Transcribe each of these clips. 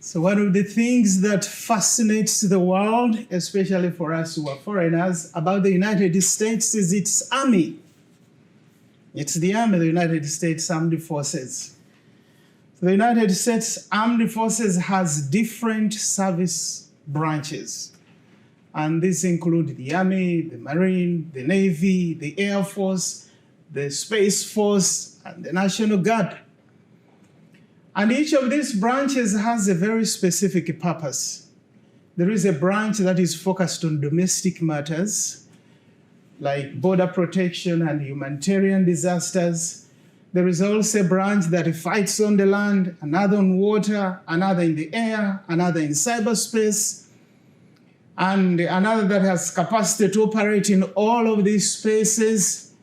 So one of the things that fascinates the world, especially for us who are foreigners, about the United States is its army. It's the army, the United States Armed Forces. The United States Armed Forces has different service branches. And these include the Army, the Marine, the Navy, the Air Force, the Space Force, and the National Guard. And each of these branches has a very specific purpose. There is a branch that is focused on domestic matters, like border protection and humanitarian disasters. There is also a branch that fights on the land, another on water, another in the air, another in cyberspace, and another that has capacity to operate in all of these spaces.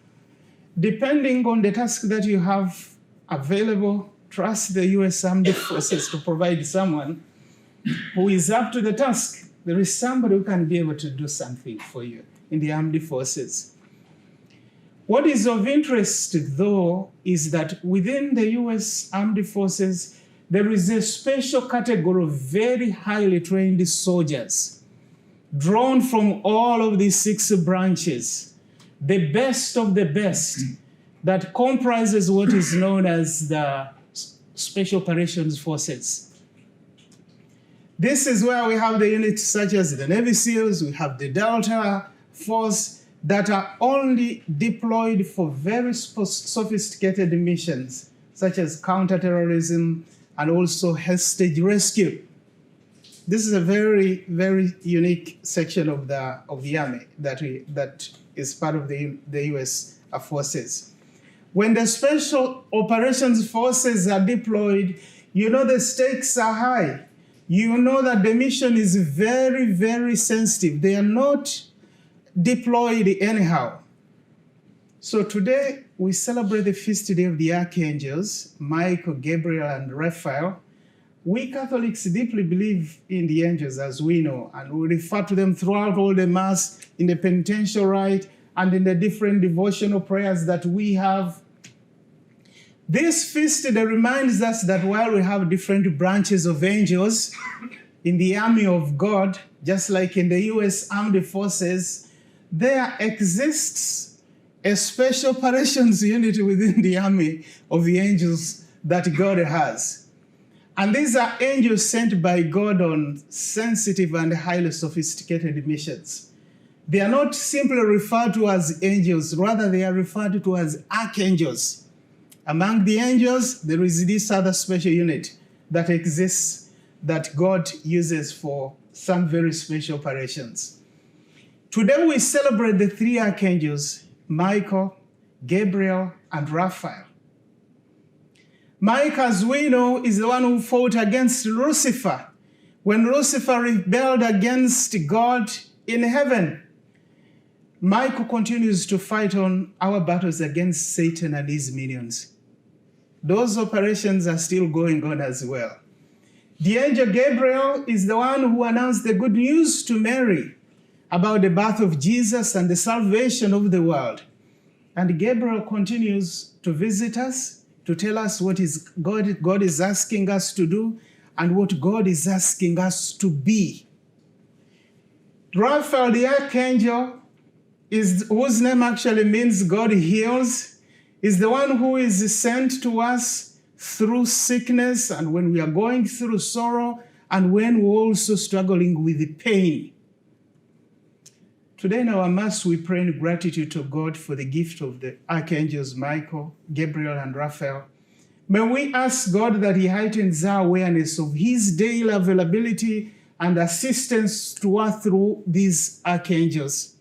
Depending on the task that you have available, trust the U.S. Armed Forces to provide someone who is up to the task. There is somebody who can be able to do something for you in the Armed Forces. What is of interest, though, is that within the U.S. Armed Forces, there is a special category of very highly trained soldiers drawn from all of these 6 branches, the best of the best, that comprises what is known as the Special Operations Forces. This is where we have the units such as the Navy SEALs, we have the Delta Force that are only deployed for very sophisticated missions, such as counterterrorism and also hostage rescue. This is a very, very unique section of the Army that is part of the U.S. Forces. When the Special Operations Forces are deployed, you know the stakes are high. You know that the mission is very, very sensitive. They are not deployed anyhow. So today, we celebrate the feast day of the archangels, Michael, Gabriel, and Raphael. We Catholics deeply believe in the angels, as we know, and we refer to them throughout all the Mass, in the penitential rite, and in the different devotional prayers that we have. This feast day reminds us that while we have different branches of angels in the army of God, just like in the U.S. Armed Forces, there exists a special operations unit within the army of the angels that God has. And these are angels sent by God on sensitive and highly sophisticated missions. They are not simply referred to as angels, rather they are referred to as archangels. Among the angels, there is this other special unit that exists that God uses for some very special operations. Today we celebrate the 3 archangels, Michael, Gabriel, and Raphael. Michael, as we know, is the one who fought against Lucifer when Lucifer rebelled against God in heaven. Michael continues to fight on our battles against Satan and his minions. Those operations are still going on as well. The angel Gabriel is the one who announced the good news to Mary about the birth of Jesus and the salvation of the world. And Gabriel continues to visit us, to tell us what is God is asking us to do and what God is asking us to be. Raphael, the archangel, whose name actually means God heals, is the one who is sent to us through sickness and when we are going through sorrow and when we're also struggling with pain. Today in our Mass, we pray in gratitude to God for the gift of the archangels Michael, Gabriel, and Raphael. May we ask God that He heightens our awareness of His daily availability and assistance to us through these archangels.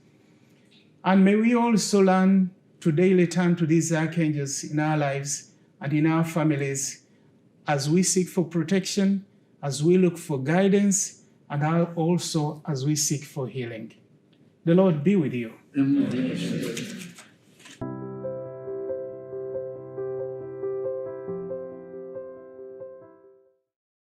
And may we also learn to daily turn to these archangels in our lives and in our families as we seek for protection, as we look for guidance, and also as we seek for healing. The Lord be with you. Amen.